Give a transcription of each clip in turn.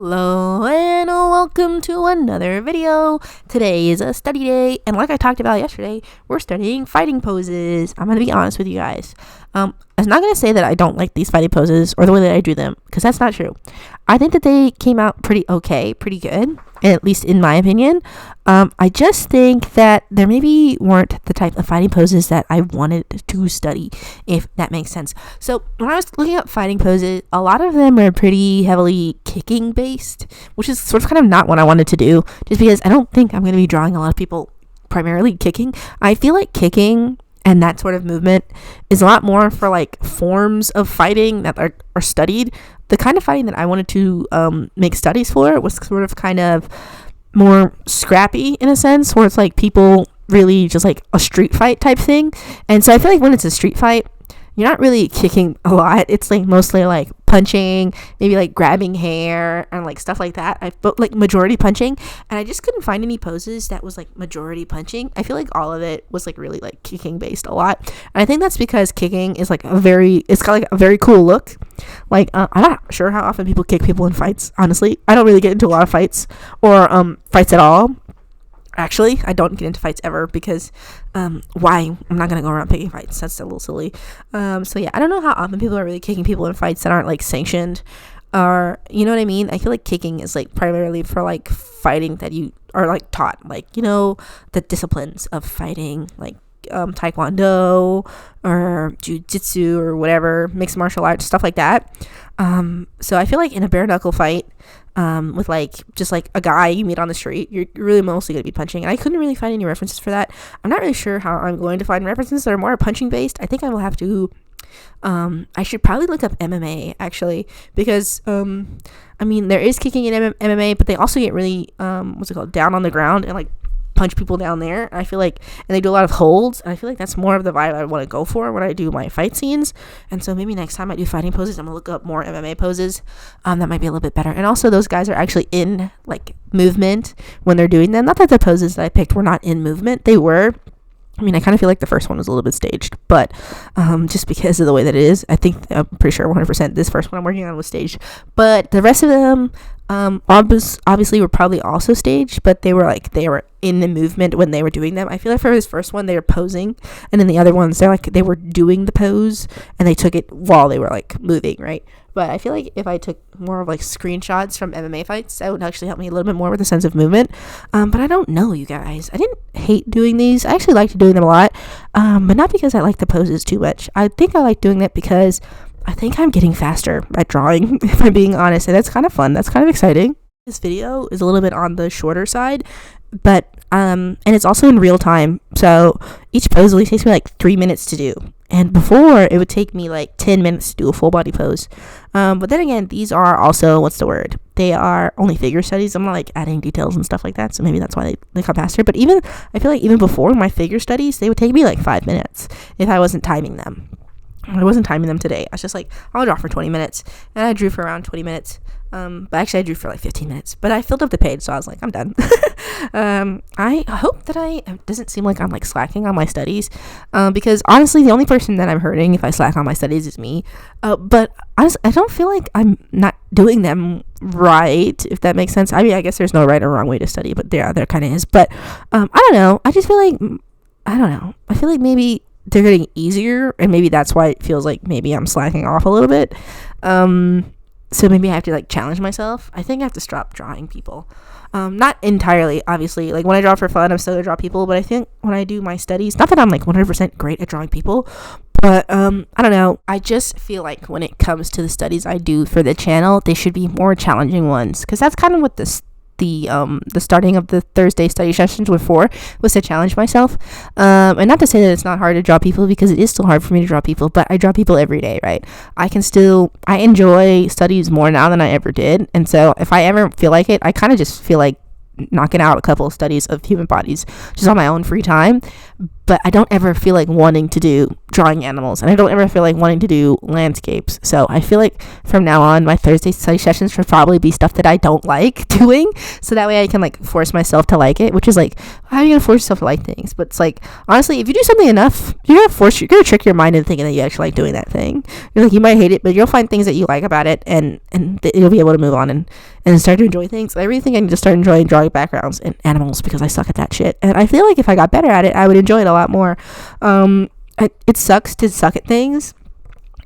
Hello and welcome to another video. Today is a study day, and like I talked about yesterday, we're studying fighting poses. I'm gonna be honest with you guys. I'm not gonna say that I don't like these fighting poses or the way that I do them, because that's not true. I think that they came out pretty good, at least in my opinion. I just think that there maybe weren't the type of fighting poses that I wanted to study, if that makes sense. So when I was looking up fighting poses, a lot of them are pretty heavily kicking based, which is sort of kind of not what I wanted to do, just because I don't think I'm going to be drawing a lot of people primarily kicking. I feel like kicking and that sort of movement is a lot more for like forms of fighting that are studied. The kind of fighting that I wanted to make studies for was sort of kind of more scrappy in a sense, where it's like people really just like a street fight type thing. And so I feel like when it's a street fight, you're not really kicking a lot. It's like mostly like punching, maybe like grabbing hair and like stuff like that. I felt like majority punching, and I just couldn't find any poses that was like majority punching. I feel like all of it was like really like kicking based a lot, and I think that's because kicking is like it's got like a very cool look. Like I'm not sure how often people kick people in fights. Honestly, I don't really get into a lot of fights or fights at all. Actually, I don't get into fights ever because why? I'm not gonna go around picking fights. That's a little silly. So yeah, I don't know how often people are really kicking people in fights that aren't like sanctioned, or you know what I mean. I feel like kicking is like primarily for like fighting that you are like taught, like, you know, the disciplines of fighting, like taekwondo or jiu-jitsu or whatever, mixed martial arts, stuff like that. So I feel like in a bare knuckle fight, with like just like a guy you meet on the street, you're really mostly going to be punching, and I couldn't really find any references for that. I'm not really sure how I'm going to find references that are more punching based. I think I will have to I should probably look up MMA actually, because I mean, there is kicking in MMA, but they also get really down on the ground and like punch people down there. I feel like, and they do a lot of holds, and I feel like that's more of the vibe I want to go for when I do my fight scenes. And so maybe next time I do fighting poses, I'm gonna look up more MMA poses that might be a little bit better. And also, those guys are actually in like movement when they're doing them. Not that the poses that I picked were not in movement, they were. I mean, I kind of feel like the first one was a little bit staged, but just because of the way that it is, I think I'm pretty sure 100% this first one I'm working on was staged. But the rest of them obviously were probably also staged, but they were in the movement when they were doing them. I feel like for this first one they were posing, and then the other ones they were doing the pose and they took it while they were like moving, right? But I feel like if I took more of like screenshots from MMA fights, that would actually help me a little bit more with a sense of movement. But I don't know, you guys. I didn't hate doing these. I actually liked doing them a lot, but not because I like the poses too much. I think I like doing it because I think I'm getting faster at drawing, if I'm being honest, and that's kind of fun. That's kind of exciting. This video is a little bit on the shorter side, but and it's also in real time, so each pose only takes me like 3 minutes to do, and before it would take me like 10 minutes to do a full body pose. But then again, these are also, they are only figure studies. I'm not like adding details and stuff like that, so maybe that's why they come faster. But I feel like even before my figure studies, they would take me like 5 minutes if I wasn't timing them. I wasn't timing them today. I was just like, I'll draw for 20 minutes. And I drew for around 20 minutes. But actually I drew for like 15 minutes. But I filled up the page, so I was like, I'm done. I hope that it doesn't seem like I'm like slacking on my studies. Because honestly, the only person that I'm hurting if I slack on my studies is me. But honestly, I don't feel like I'm not doing them right, if that makes sense. I mean, I guess there's no right or wrong way to study, but there kind of is. But I don't know. I just feel like, I don't know. I feel like maybe they're getting easier, and maybe that's why it feels like maybe I'm slacking off a little bit. So maybe I have to like challenge myself. I think I have to stop drawing people. Not entirely, obviously. Like when I draw for fun, I'm still gonna draw people, but I think when I do my studies, not that I'm like 100% great at drawing people, but I don't know. I just feel like when it comes to the studies I do for the channel, they should be more challenging ones, because that's kind of what the starting of the Thursday study sessions was to challenge myself, and not to say that it's not hard to draw people, because it is still hard for me to draw people, but I draw people every day, right? I enjoy studies more now than I ever did, and so if I ever feel like it, I kind of just feel like knocking out a couple of studies of human bodies just on my own free time. but I don't ever feel like wanting to do drawing animals, and I don't ever feel like wanting to do landscapes. So I feel like from now on, my Thursday study sessions should probably be stuff that I don't like doing, so that way I can like force myself to like it, which is like, how are you gonna force yourself to like things? But it's like, honestly, if you do something enough, you're gonna trick your mind into thinking that you actually like doing that thing. You're like, you might hate it, but you'll find things that you like about it, and you'll be able to move on and start to enjoy things. I really think I need to start enjoying drawing backgrounds and animals, because I suck at that shit, and I feel like if I got better at it, I would enjoy it a lot more. It sucks to suck at things,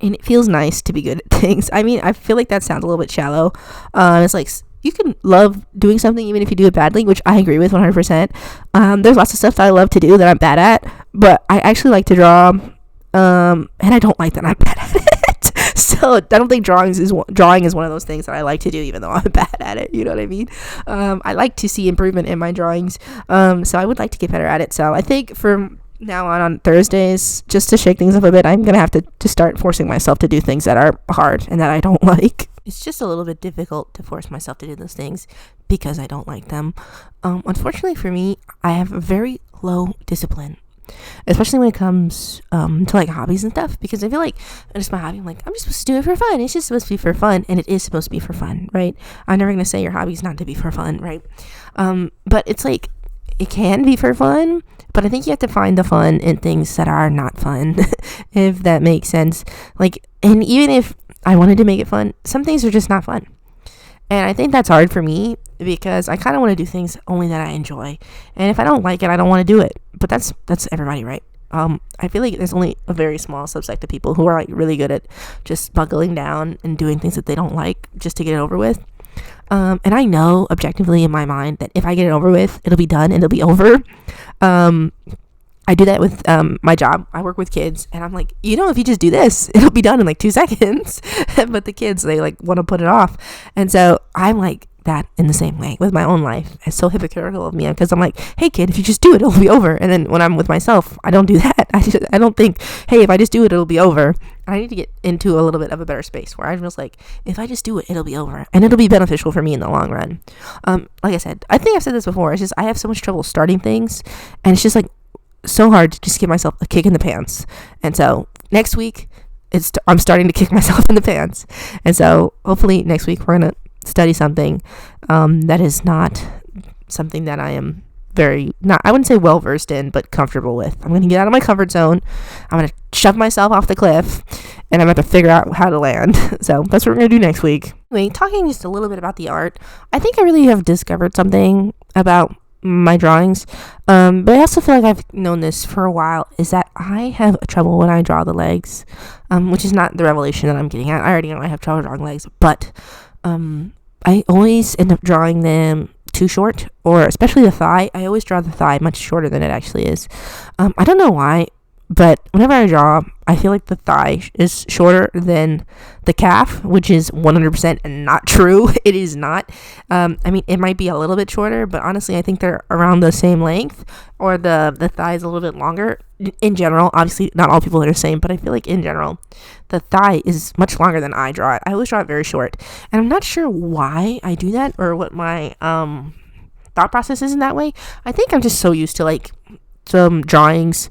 and it feels nice to be good at things. I mean, I feel like that sounds a little bit shallow. It's like, you can love doing something even if you do it badly, which I agree with 100%. There's lots of stuff that I love to do that I'm bad at, but I actually like to draw, and I don't like that I'm bad at it. So I don't think drawing is one of those things that I like to do, even though I'm bad at it. You know what I mean? I like to see improvement in my drawings, so I would like to get better at it. So I think from now on Thursdays, just to shake things up a bit, I'm gonna have to start forcing myself to do things that are hard and that I don't like. It's just a little bit difficult to force myself to do those things because I don't like them. Unfortunately for me, I have a very low discipline, especially when it comes to like hobbies and stuff, because I feel like it's my hobby. I'm like, I'm just supposed to do it for fun. It's just supposed to be for fun, and it is supposed to be for fun, right? I'm never gonna say your hobby's not to be for fun, right? But it's like, it can be for fun, but I think you have to find the fun in things that are not fun, if that makes sense. Like, and even if I wanted to make it fun, some things are just not fun. And I think that's hard for me, because I kind of want to do things only that I enjoy. And if I don't like it, I don't want to do it. But that's everybody, right? I feel like there's only a very small subset of people who are like really good at just buckling down and doing things that they don't like just to get it over with. And I know objectively in my mind that if I get it over with, it'll be done and it'll be over. I do that with my job. I work with kids, and I'm like, if you just do this, it'll be done in like 2 seconds. But the kids, they like want to put it off. And so I'm like that in the same way with my own life. It's so hypocritical of me, because I'm like, hey kid, if you just do it, it'll be over. And then when I'm with myself, I don't do that. I don't think, hey, if I just do it, it'll be over. I need to get into a little bit of a better space where I'm just like, if I just do it, it'll be over, and it'll be beneficial for me in the long run. Like I said, I think I've said this before. It's just, I have so much trouble starting things, and it's just like so hard to just give myself a kick in the pants. And so next week, I'm starting to kick myself in the pants. And so hopefully next week we're gonna study something that is not something that I am I wouldn't say well versed in, but comfortable with. I'm gonna get out of my comfort zone. I'm gonna shove myself off the cliff, and I'm gonna have to figure out how to land. So that's what we're gonna do next week. Anyway, talking just a little bit about the art, I think I really have discovered something about my drawings, but I also feel like I've known this for a while, is that I have trouble when I draw the legs, which is not the revelation that I'm getting at. I already know I have trouble drawing legs, but I always end up drawing them too short, or especially the thigh. I always draw the thigh much shorter than it actually is. I don't know why, but whenever I draw, I feel like the thigh is shorter than the calf, which is 100% not true. It is not. I mean, it might be a little bit shorter, but honestly, I think they're around the same length, or the thigh is a little bit longer. In general, obviously, not all people are the same, but I feel like in general, the thigh is much longer than I draw it. I always draw it very short, and I'm not sure why I do that, or what my thought process is in that way. I think I'm just so used to like some drawings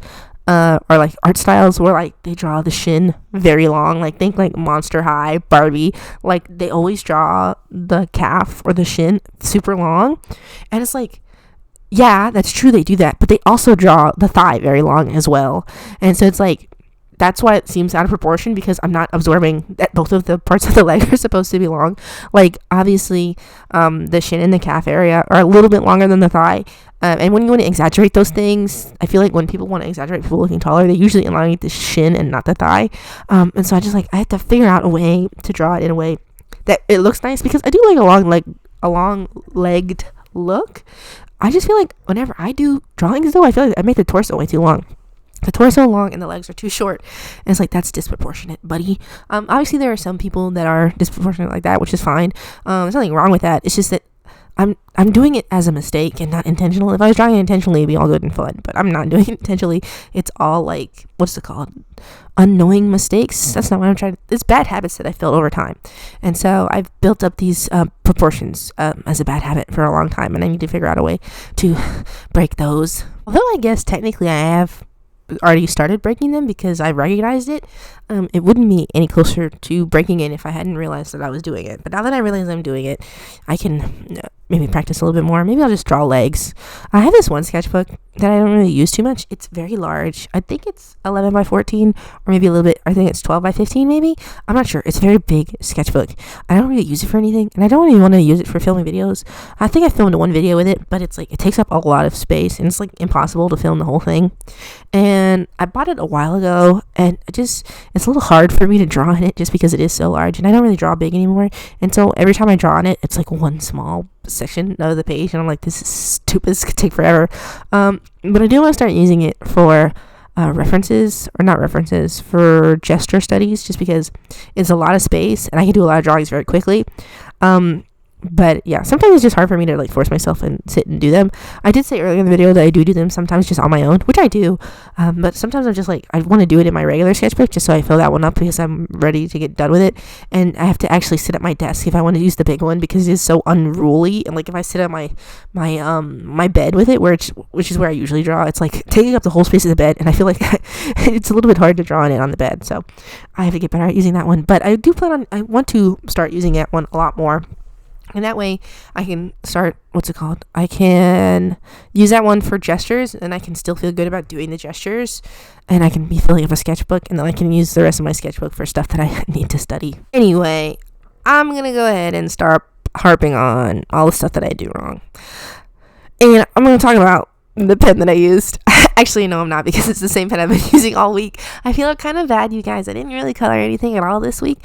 or like art styles where like they draw the shin very long, like think like Monster High, Barbie, like they always draw the calf or the shin super long, and it's like, yeah, that's true, they do that, but they also draw the thigh very long as well. And so it's like, that's why it seems out of proportion, because I'm not absorbing that both of the parts of the leg are supposed to be long. Like obviously the shin and the calf area are a little bit longer than the thigh, and when you want to exaggerate those things, I feel like when people want to exaggerate people looking taller, they usually elongate the shin and not the thigh. And so I have to figure out a way to draw it in a way that it looks nice, because I do like a long-legged look. I just feel like whenever I do drawings, though, I feel like I make the torso way too long. The torso long and the legs are too short, and it's like, that's disproportionate, buddy. Obviously there are some people that are disproportionate like that, which is fine. There's nothing wrong with that. It's just that I'm doing it as a mistake and not intentional. If I was drawing it intentionally, it'd be all good and fun, but I'm not doing it intentionally. It's all like, what's it called? Unknowing mistakes. That's not what I'm trying to. It's bad habits that I built over time, and so I've built up these proportions as a bad habit for a long time, and I need to figure out a way to break those. Although I guess technically I have already started breaking them because I recognized it. It wouldn't be any closer to breaking it if I hadn't realized that I was doing it. But now that I realize I'm doing it, I can maybe practice a little bit more. Maybe I'll just draw legs. I have this one sketchbook that I don't really use too much. It's very large. I think it's 11 by 14 or maybe a little bit. I think it's 12 by 15 maybe. I'm not sure. It's a very big sketchbook. I don't really use it for anything, and I don't really want to use it for filming videos. I think I filmed one video with it, but it's like it takes up a lot of space and it's like impossible to film the whole thing. And I bought it a while ago, and it's a little hard for me to draw in it just because it is so large, and I don't really draw big anymore. And so every time I draw on it, it's like one small section of the page, and I'm like, this is stupid. This could take forever. But I do want to start using it for for gesture studies, just because it's a lot of space and I can do a lot of drawings very quickly. But yeah, sometimes it's just hard for me to like force myself and sit and do them. I did say earlier in the video that I do them sometimes just on my own, which I do. But sometimes I'm just like, I want to do it in my regular sketchbook just so I fill that one up because I'm ready to get done with it. And I have to actually sit at my desk if I want to use the big one because it is so unruly. And like if I sit at my bed with it, which is where I usually draw, it's like taking up the whole space of the bed, and I feel like it's a little bit hard to draw on it on the bed. So I have to get better at using that one. But I want to start using that one a lot more. And that way I can start, I can use that one for gestures, and I can still feel good about doing the gestures, and I can be filling up a sketchbook, and then I can use the rest of my sketchbook for stuff that I need to study. Anyway, I'm going to go ahead and start harping on all the stuff that I do wrong. And I'm going to talk about the pen that I used. Actually, no, I'm not, because it's the same pen I've been using all week. I feel kind of bad, you guys. I didn't really color anything at all this week.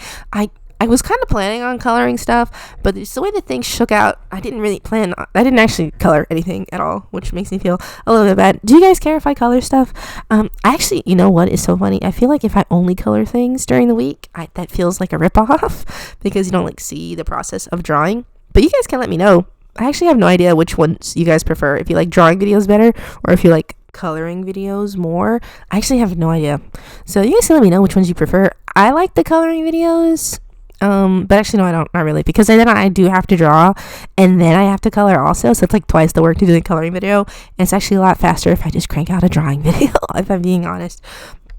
I was kind of planning on coloring stuff, but it's the way that things shook out. I didn't actually color anything at all, which makes me feel a little bit bad. Do you guys care if I color stuff? Actually, you know what is so funny? I feel like if I only color things during the week, that feels like a ripoff because you don't like see the process of drawing. But you guys can let me know. I actually have no idea which ones you guys prefer. If you like drawing videos better, or if you like coloring videos more. I actually have no idea. So you guys can let me know which ones you prefer. I like the coloring videos. But actually no, I don't, not really, because then I do have to draw and then I have to color also, so it's like twice the work to do the coloring video, and it's actually a lot faster if I just crank out a drawing video, if I'm being honest.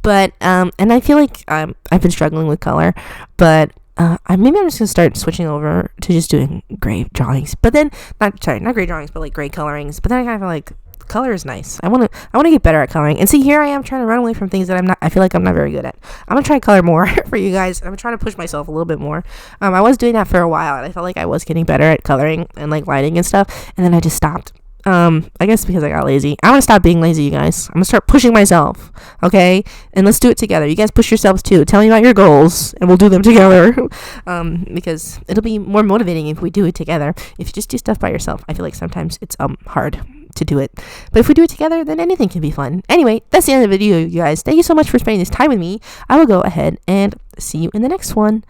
But and I feel like I've been struggling with color, but maybe I'm just gonna start switching over to just doing gray drawings, but then not gray drawings, but like gray colorings. But then I kind of feel like color is nice. I want to get better at coloring. And see, here I am trying to run away from things that I feel like I'm not very good at. I'm gonna try to color more for you guys. I'm trying to push myself a little bit more. I was doing that for a while, and I felt like I was getting better at coloring and like lighting and stuff, and then I just stopped. I guess because I got lazy. I'm gonna stop being lazy, you guys. I'm gonna start pushing myself, okay? And let's do it together. You guys push yourselves too. Tell me about your goals, and we'll do them together. Because it'll be more motivating if we do it together. If you just do stuff by yourself, I feel like sometimes it's hard to do it. But if we do it together, then anything can be fun. Anyway, that's the end of the video, you guys. Thank you so much for spending this time with me. I will go ahead and see you in the next one.